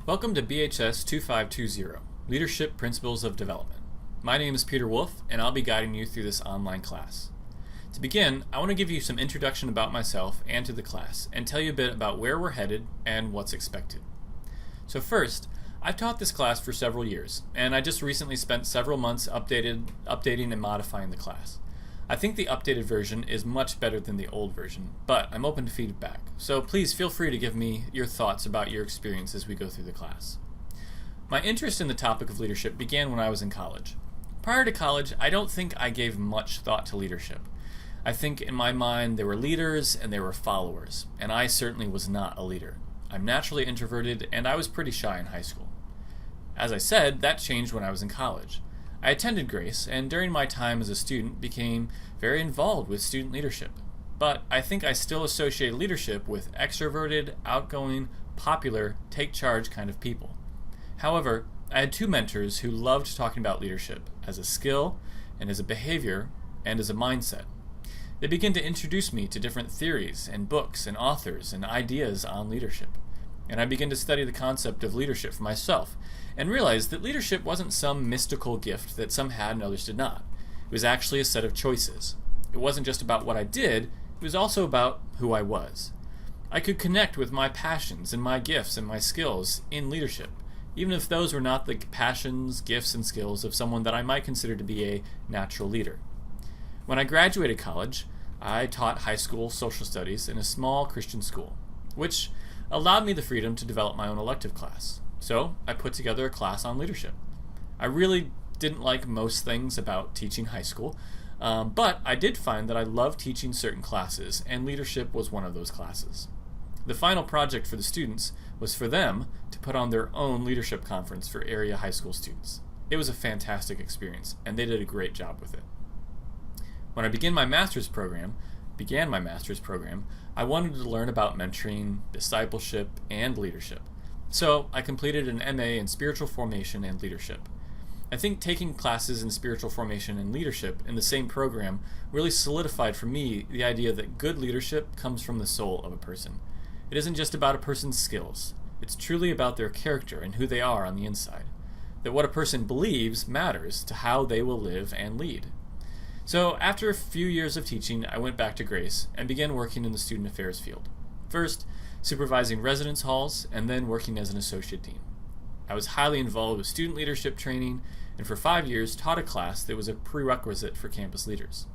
Welcome to BHS 2520, Leadership Principles of Development. My name is Peter Wolf, and I'll be guiding you through this online class. To begin, I want to give you some introduction about myself and to the class, and tell you a bit about where we're headed and what's expected. So first, I've taught this class for several years, and I just recently spent several months updating and modifying the class. I think the updated version is much better than the old version, but I'm open to feedback, so please feel free to give me your thoughts about your experience as we go through the class. My interest in the topic of leadership began when I was in college. Prior to college, I don't think I gave much thought to leadership. I think in my mind there were leaders and there were followers, and I certainly was not a leader. I'm naturally introverted, and I was pretty shy in high school. As I said, that changed when I was in college. I attended Grace, and during my time as a student became very involved with student leadership. But I think I still associate leadership with extroverted, outgoing, popular, take charge kind of people. However, I had two mentors who loved talking about leadership as a skill and as a behavior and as a mindset. They began to introduce me to different theories and books and authors and ideas on leadership. And I began to study the concept of leadership for myself and realized that leadership wasn't some mystical gift that some had and others did not. It was actually a set of choices. It wasn't just about what I did, it was also about who I was. I could connect with my passions and my gifts and my skills in leadership, even if those were not the passions, gifts, and skills of someone that I might consider to be a natural leader. When I graduated college, I taught high school social studies in a small Christian school, which allowed me the freedom to develop my own elective class. So I put together a class on leadership. I really didn't like most things about teaching high school, but I did find that I loved teaching certain classes, and leadership was one of those classes. The final project for the students was for them to put on their own leadership conference for area high school students. It was a fantastic experience, and they did a great job with it. When I began my master's program, I wanted to learn about mentoring, discipleship, and leadership. So I completed an MA in spiritual formation and leadership. I think taking classes in spiritual formation and leadership in the same program really solidified for me the idea that good leadership comes from the soul of a person. It isn't just about a person's skills. It's truly about their character and who they are on the inside. That what a person believes matters to how they will live and lead. So after a few years of teaching, I went back to Grace and began working in the student affairs field. First, supervising residence halls, and then working as an associate dean. I was highly involved with student leadership training, and for 5 years taught a class that was a prerequisite for campus leaders.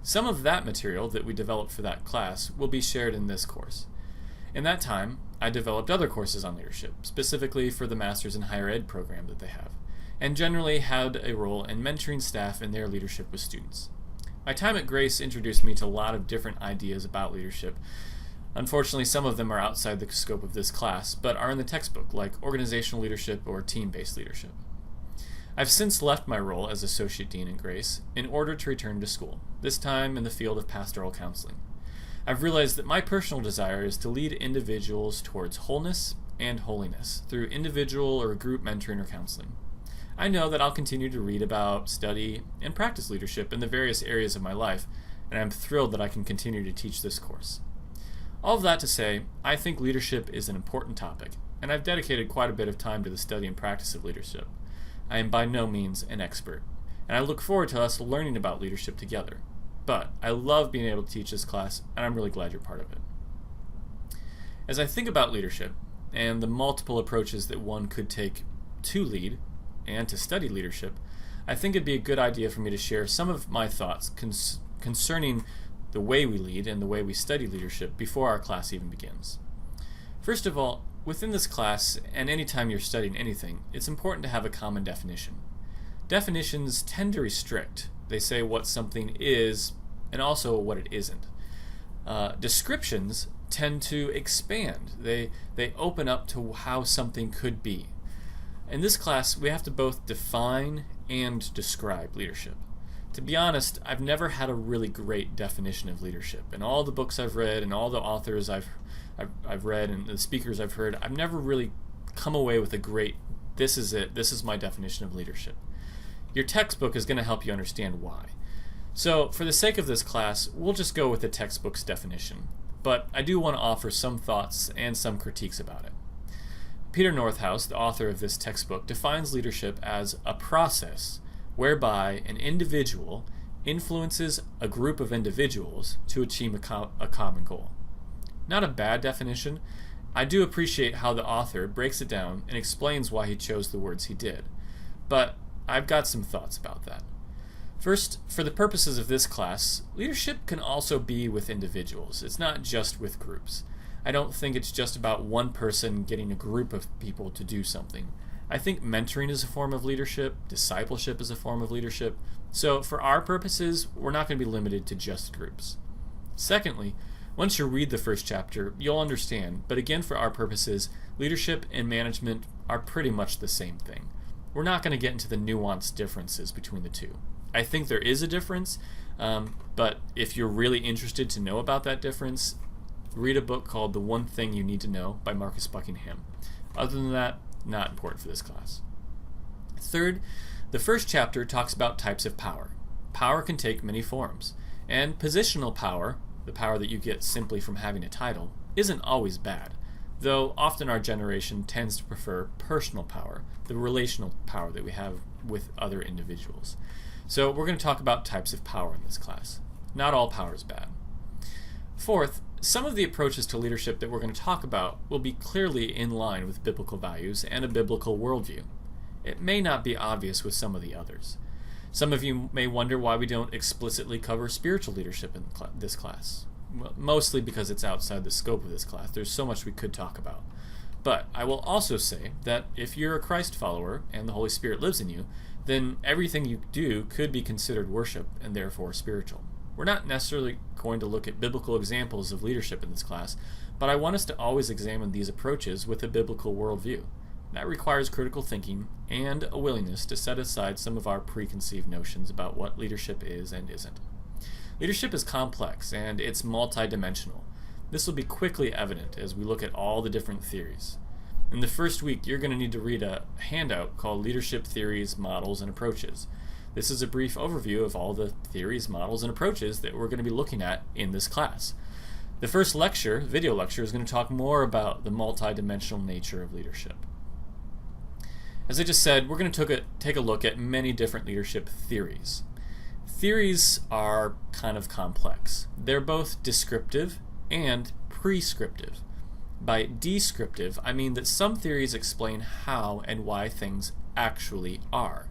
Some of that material that we developed for that class will be shared in this course. In that time, I developed other courses on leadership, specifically for the Masters in Higher Ed program that they have, and generally had a role in mentoring staff in their leadership with students. My time at Grace introduced me to a lot of different ideas about leadership. Unfortunately, some of them are outside the scope of this class, but are in the textbook, like organizational leadership or team-based leadership. I've since left my role as Associate Dean at Grace in order to return to school, this time in the field of pastoral counseling. I've realized that my personal desire is to lead individuals towards wholeness and holiness through individual or group mentoring or counseling. I know that I'll continue to read about, study, and practice leadership in the various areas of my life, and I'm thrilled that I can continue to teach this course. All of that to say, I think leadership is an important topic, and I've dedicated quite a bit of time to the study and practice of leadership. I am by no means an expert, and I look forward to us learning about leadership together. But I love being able to teach this class, and I'm really glad you're part of it. As I think about leadership, and the multiple approaches that one could take to lead, and to study leadership, I think it'd be a good idea for me to share some of my thoughts concerning the way we lead and the way we study leadership before our class even begins. First of all, within this class, and anytime you're studying anything, it's important to have a common definition. Definitions tend to restrict. They say what something is and also what it isn't. Descriptions tend to expand. They open up to how something could be. In this class, we have to both define and describe leadership. To be honest, I've never had a really great definition of leadership. In all the books I've read and all the authors I've read and the speakers I've heard, I've never really come away with a great, this is it, this is my definition of leadership. Your textbook is going to help you understand why. So for the sake of this class, we'll just go with the textbook's definition. But I do want to offer some thoughts and some critiques about it. Peter Northouse, the author of this textbook, defines leadership as a process whereby an individual influences a group of individuals to achieve a common goal. Not a bad definition. I do appreciate how the author breaks it down and explains why he chose the words he did, but I've got some thoughts about that. First, for the purposes of this class, leadership can also be with individuals. It's not just with groups. I don't think it's just about one person getting a group of people to do something. I think mentoring is a form of leadership, discipleship is a form of leadership, so for our purposes, we're not going to be limited to just groups. Secondly, once you read the first chapter, you'll understand, but again for our purposes, leadership and management are pretty much the same thing. We're not going to get into the nuanced differences between the two. I think there is a difference, but if you're really interested to know about that difference, read a book called The One Thing You Need to Know by Marcus Buckingham. Other than that, not important for this class. Third, the first chapter talks about types of power. Power can take many forms, and positional power, the power that you get simply from having a title, isn't always bad, though often our generation tends to prefer personal power, the relational power that we have with other individuals. So we're going to talk about types of power in this class. Not all power is bad. Fourth, some of the approaches to leadership that we're going to talk about will be clearly in line with biblical values and a biblical worldview. It may not be obvious with some of the others. Some of you may wonder why we don't explicitly cover spiritual leadership in this class. Well, mostly because it's outside the scope of this class. There's so much we could talk about. But I will also say that if you're a Christ follower and the Holy Spirit lives in you, then everything you do could be considered worship and therefore spiritual. We're not necessarily going to look at biblical examples of leadership in this class, but I want us to always examine these approaches with a biblical worldview. That requires critical thinking and a willingness to set aside some of our preconceived notions about what leadership is and isn't. Leadership is complex and it's multidimensional. This will be quickly evident as we look at all the different theories. In the first week, you're going to need to read a handout called Leadership Theories, Models, and Approaches. This is a brief overview of all the theories, models, and approaches that we're going to be looking at in this class. The first lecture, video lecture, is going to talk more about the multidimensional nature of leadership. As I just said, we're going to take a look at many different leadership theories. Theories are kind of complex. They're both descriptive and prescriptive. By descriptive, I mean that some theories explain how and why things actually are.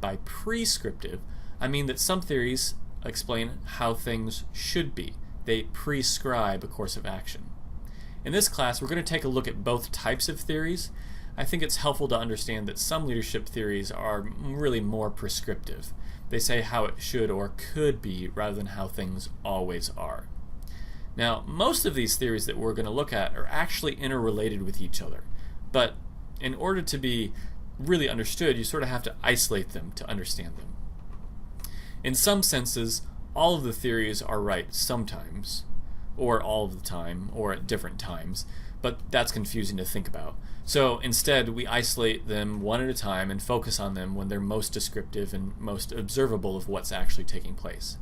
By prescriptive, I mean that some theories explain how things should be. They prescribe a course of action. In this class, we're going to take a look at both types of theories. I think it's helpful to understand that some leadership theories are really more prescriptive. They say how it should or could be rather than how things always are. Now, most of these theories that we're going to look at are actually interrelated with each other, but in order to be really understood, you sort of have to isolate them to understand them. In some senses, all of the theories are right sometimes, or all of the time, or at different times, but that's confusing to think about. So instead, we isolate them one at a time and focus on them when they're most descriptive and most observable of what's actually taking place.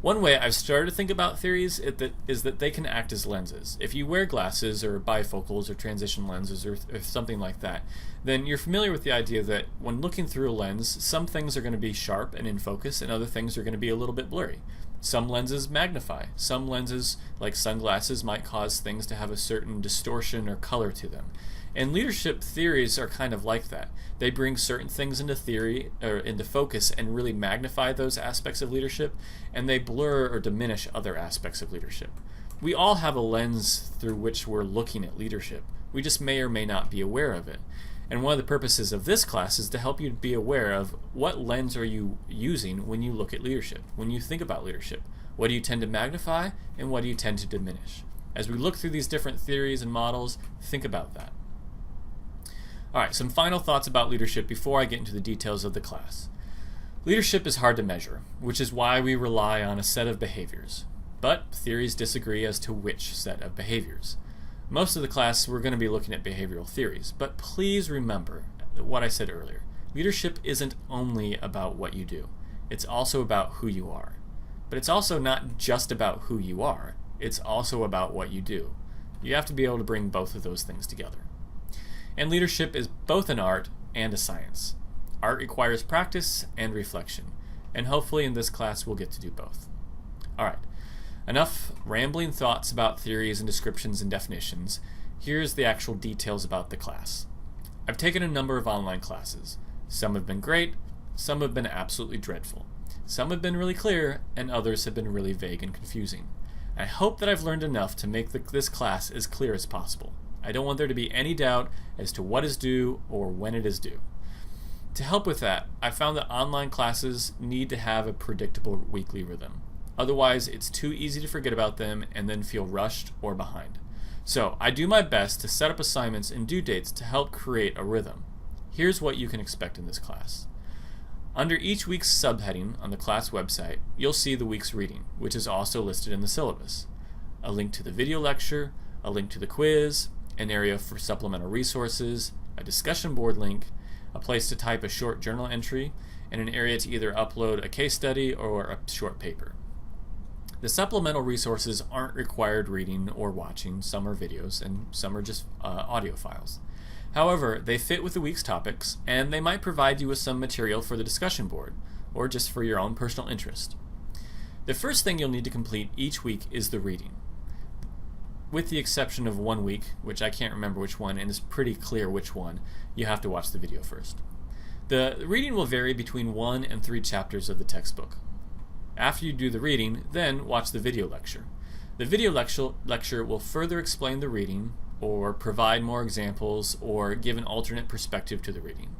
One way I've started to think about theories is that they can act as lenses. If you wear glasses or bifocals or transition lenses or something like that, then you're familiar with the idea that when looking through a lens, some things are going to be sharp and in focus and other things are going to be a little bit blurry. Some lenses magnify. Some lenses, like sunglasses, might cause things to have a certain distortion or color to them. And leadership theories are kind of like that. They bring certain things into theory or into focus and really magnify those aspects of leadership, and they blur or diminish other aspects of leadership. We all have a lens through which we're looking at leadership. We just may or may not be aware of it. And one of the purposes of this class is to help you be aware of what lens are you using when you look at leadership, when you think about leadership. What do you tend to magnify and what do you tend to diminish? As we look through these different theories and models, think about that. Alright, some final thoughts about leadership before I get into the details of the class. Leadership is hard to measure, which is why we rely on a set of behaviors. But theories disagree as to which set of behaviors. Most of the class we're going to be looking at behavioral theories, but please remember what I said earlier. Leadership isn't only about what you do. It's also about who you are. But it's also not just about who you are. It's also about what you do. You have to be able to bring both of those things together. And leadership is both an art and a science. Art requires practice and reflection, and hopefully in this class we'll get to do both. Alright, enough rambling thoughts about theories and descriptions and definitions. Here's the actual details about the class. I've taken a number of online classes. Some have been great, some have been absolutely dreadful. Some have been really clear, and others have been really vague and confusing. I hope that I've learned enough to make this class as clear as possible. I don't want there to be any doubt as to what is due or when it is due. To help with that, I found that online classes need to have a predictable weekly rhythm. Otherwise, it's too easy to forget about them and then feel rushed or behind. So, I do my best to set up assignments and due dates to help create a rhythm. Here's what you can expect in this class. Under each week's subheading on the class website, you'll see the week's reading, which is also listed in the syllabus. A link to the video lecture, a link to the quiz, an area for supplemental resources, a discussion board link, a place to type a short journal entry, and an area to either upload a case study or a short paper. The supplemental resources aren't required reading or watching. Some are videos and some are just audio files. However, they fit with the week's topics, and they might provide you with some material for the discussion board, or just for your own personal interest. The first thing you'll need to complete each week is the reading. With the exception of one week, which I can't remember which one, and it's pretty clear which one, you have to watch the video first. The reading will vary between 1 and 3 chapters of the textbook. After you do the reading, then watch the video lecture. The video lecture will further explain the reading, or provide more examples, or give an alternate perspective to the reading.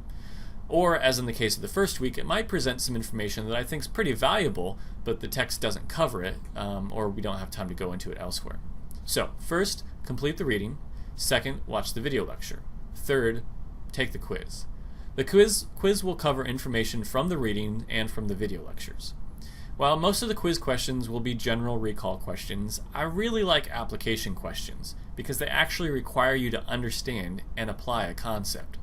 Or, as in the case of the first week, it might present some information that I think is pretty valuable, but the text doesn't cover it, or we don't have time to go into it elsewhere. So, first, complete the reading. Second, watch the video lecture. Third, take the quiz. The quiz will cover information from the reading and from the video lectures. While most of the quiz questions will be general recall questions, I really like application questions because they actually require you to understand and apply a concept.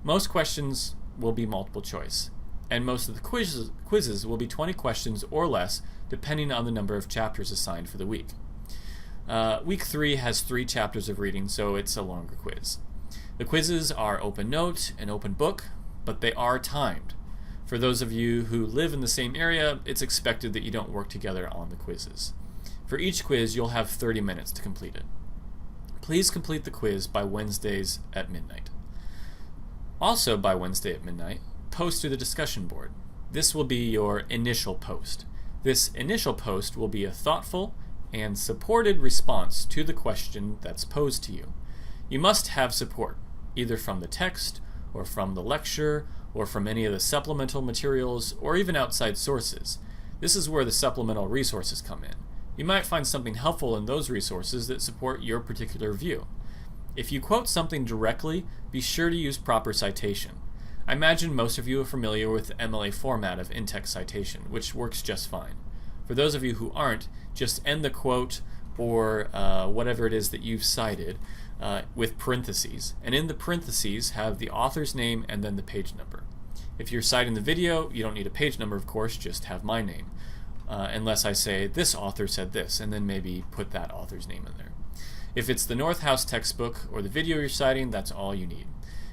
Most questions will be multiple choice, and most of the quizzes will be 20 questions or less depending on the number of chapters assigned for the week. Week 3 has 3 chapters of reading, so it's a longer quiz. The quizzes are open note and open book, but they are timed. For those of you who live in the same area, it's expected that you don't work together on the quizzes. For each quiz, you'll have 30 minutes to complete it. Please complete the quiz by Wednesdays at midnight. Also by Wednesday at midnight, post to the discussion board. This will be your initial post. This initial post will be a thoughtful and supported response to the question that's posed to you. You must have support, either from the text, or from the lecture, or from any of the supplemental materials, or even outside sources. This is where the supplemental resources come in. You might find something helpful in those resources that support your particular view. If you quote something directly, be sure to use proper citation. I imagine most of you are familiar with the MLA format of in-text citation, which works just fine. For those of you who aren't, just end the quote or whatever it is that you've cited with parentheses, and in the parentheses have the author's name and then the page number. If you're citing the video, you don't need a page number, of course, just have my name, unless I say this author said this, and then maybe put that author's name in there. If it's the North House textbook or the video you're citing, that's all you need.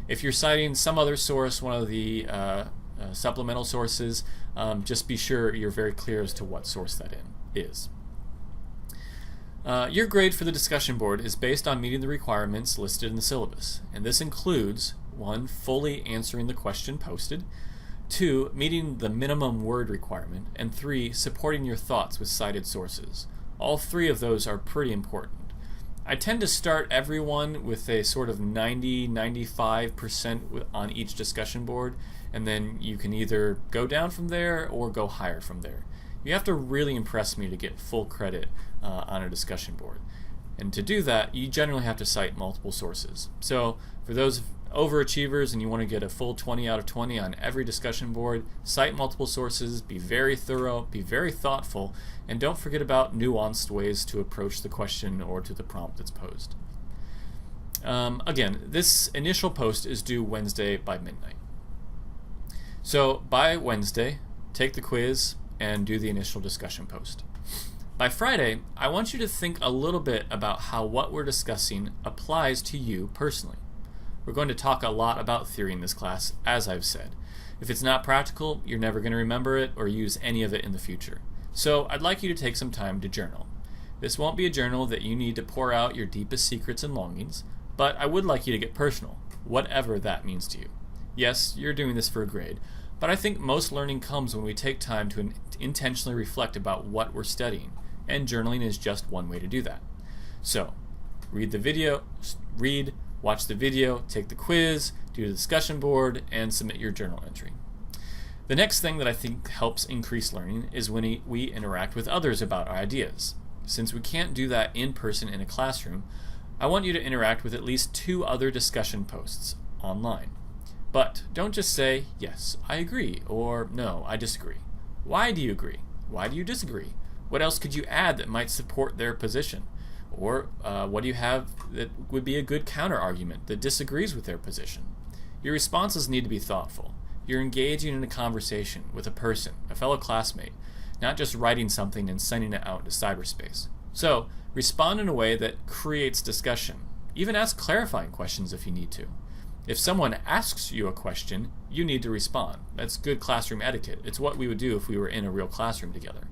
If you're citing some other source, one of the supplemental sources, just be sure you're very clear as to what source that is. Your grade for the discussion board is based on meeting the requirements listed in the syllabus, and this includes 1. Fully answering the question posted, 2. Meeting the minimum word requirement, and 3. Supporting your thoughts with cited sources. All 3 of those are pretty important. I tend to start everyone with a sort of 90-95% on each discussion board, and then you can either go down from there or go higher from there. You have to really impress me to get full credit on a discussion board. And to do that, you generally have to cite multiple sources. So for those overachievers and you want to get a full 20 out of 20 on every discussion board, cite multiple sources, be very thorough, be very thoughtful, and don't forget about nuanced ways to approach the question or to the prompt that's posed. Again, this initial post is due Wednesday by midnight. So by Wednesday, take the quiz and do the initial discussion post. By Friday, I want you to think a little bit about how what we're discussing applies to you personally. We're going to talk a lot about theory in this class, as I've said. If it's not practical, you're never going to remember it or use any of it in the future. So I'd like you to take some time to journal. This won't be a journal that you need to pour out your deepest secrets and longings, but I would like you to get personal, whatever that means to you. Yes, you're doing this for a grade, but I think most learning comes when we take time to intentionally reflect about what we're studying, and journaling is just one way to do that. So, watch the video, take the quiz, do the discussion board, and submit your journal entry. The next thing that I think helps increase learning is when we interact with others about our ideas. Since we can't do that in person in a classroom, I want you to interact with at least 2 other discussion posts online. But don't just say, yes, I agree, or no, I disagree. Why do you agree? Why do you disagree? What else could you add that might support their position? Or what do you have that would be a good counter-argument that disagrees with their position? Your responses need to be thoughtful. You're engaging in a conversation with a person, a fellow classmate, not just writing something and sending it out into cyberspace. So, respond in a way that creates discussion. Even ask clarifying questions if you need to. If someone asks you a question, you need to respond. That's good classroom etiquette. It's what we would do if we were in a real classroom together.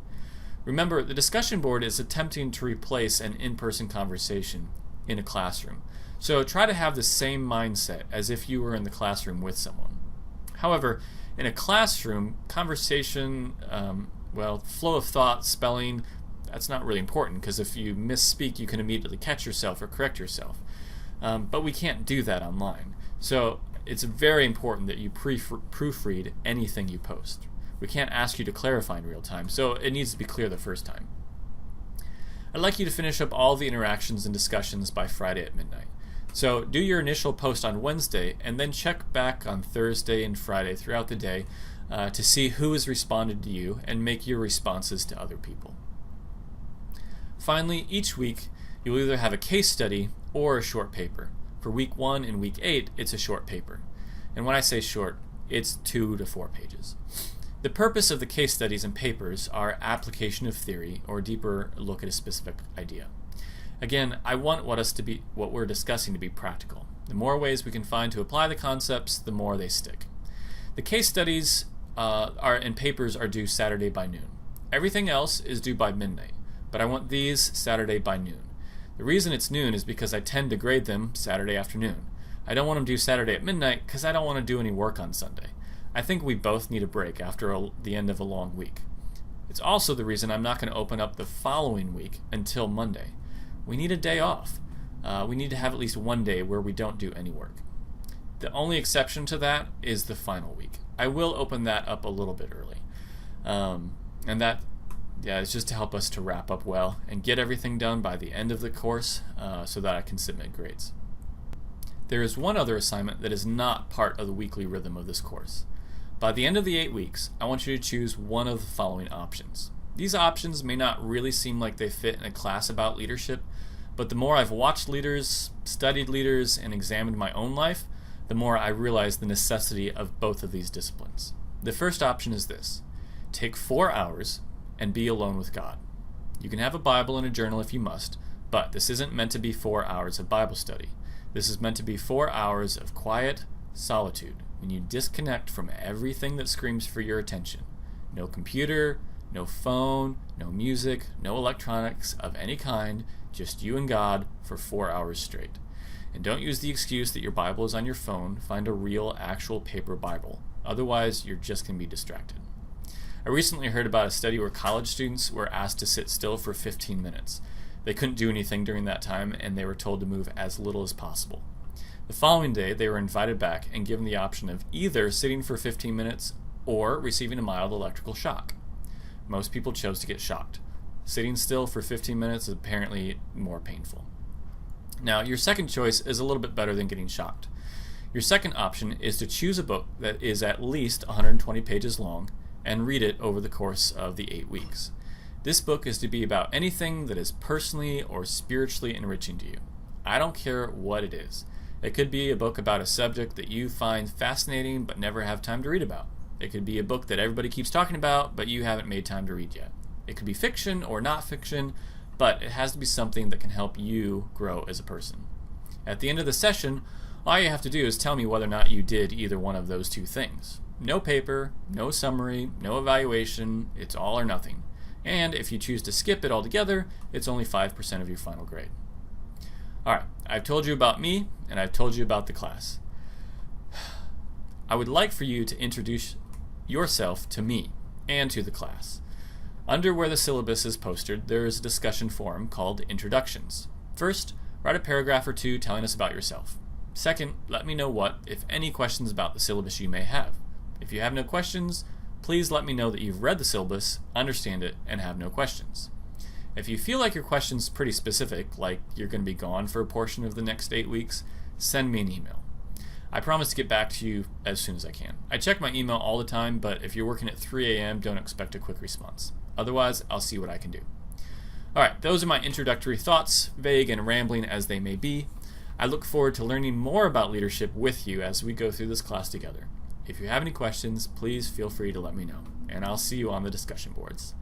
Remember, the discussion board is attempting to replace an in-person conversation in a classroom. So try to have the same mindset as if you were in the classroom with someone. However, in a classroom, conversation, flow of thought, spelling, that's not really important because if you misspeak, you can immediately catch yourself or correct yourself. But we can't do that online. So it's very important that you proofread anything you post. We can't ask you to clarify in real time, so it needs to be clear the first time. I'd like you to finish up all the interactions and discussions by Friday at midnight. So do your initial post on Wednesday, and then check back on Thursday and Friday throughout the day to see who has responded to you and make your responses to other people. Finally, each week, you'll either have a case study or a short paper. For week 1 and week 8, it's a short paper. And when I say short, it's 2 to 4 pages. The purpose of the case studies and papers are application of theory or deeper look at a specific idea. Again, I want what we're discussing to be practical. The more ways we can find to apply the concepts, the more they stick. The case studies and papers are due Saturday by noon. Everything else is due by midnight, but I want these Saturday by noon. The reason it's noon is because I tend to grade them Saturday afternoon. I don't want them due Saturday at midnight because I don't want to do any work on Sunday. I think we both need a break after the end of a long week. It's also the reason I'm not going to open up the following week until Monday. We need a day off. We need to have at least one day where we don't do any work. The only exception to that is the final week. I will open that up a little bit early. And that, it's just to help us to wrap up well and get everything done by the end of the course so that I can submit grades. There is one other assignment that is not part of the weekly rhythm of this course. By the end of the 8 weeks, I want you to choose one of the following options. These options may not really seem like they fit in a class about leadership, but the more I've watched leaders, studied leaders, and examined my own life, the more I realize the necessity of both of these disciplines. The first option is this: take 4 hours and be alone with God. You can have a Bible and a journal if you must, but this isn't meant to be 4 hours of Bible study. This is meant to be 4 hours of quiet solitude, when you disconnect from everything that screams for your attention. No computer, no phone, no music, no electronics of any kind, just you and God for 4 hours straight. And don't use the excuse that your Bible is on your phone. Find a real, actual paper Bible. Otherwise, you're just going to be distracted. I recently heard about a study where college students were asked to sit still for 15 minutes. They couldn't do anything during that time, and they were told to move as little as possible. The following day, they were invited back and given the option of either sitting for 15 minutes or receiving a mild electrical shock. Most people chose to get shocked. Sitting still for 15 minutes is apparently more painful. Now, your second choice is a little bit better than getting shocked. Your second option is to choose a book that is at least 120 pages long and read it over the course of the 8 weeks. This book is to be about anything that is personally or spiritually enriching to you. I don't care what it is. It could be a book about a subject that you find fascinating but never have time to read about. It could be a book that everybody keeps talking about but you haven't made time to read yet. It could be fiction or not fiction, but it has to be something that can help you grow as a person. At the end of the session, All you have to do is tell me whether or not you did either one of those two things. No paper, no summary, no evaluation, it's all or nothing. And if you choose to skip it altogether, it's only 5% of your final grade. Alright, I've told you about me, and I've told you about the class. I would like for you to introduce yourself to me and to the class. Under where the syllabus is posted, there is a discussion forum called Introductions. First, write a paragraph or two telling us about yourself. Second, let me know what, if any, questions about the syllabus you may have. If you have no questions, please let me know that you've read the syllabus, understand it, and have no questions. If you feel like your question's pretty specific, like you're going to be gone for a portion of the next 8 weeks, send me an email. I promise to get back to you as soon as I can. I check my email all the time, but if you're working at 3 a.m., don't expect a quick response. Otherwise, I'll see what I can do. Alright, those are my introductory thoughts, vague and rambling as they may be. I look forward to learning more about leadership with you as we go through this class together. If you have any questions, please feel free to let me know, and I'll see you on the discussion boards.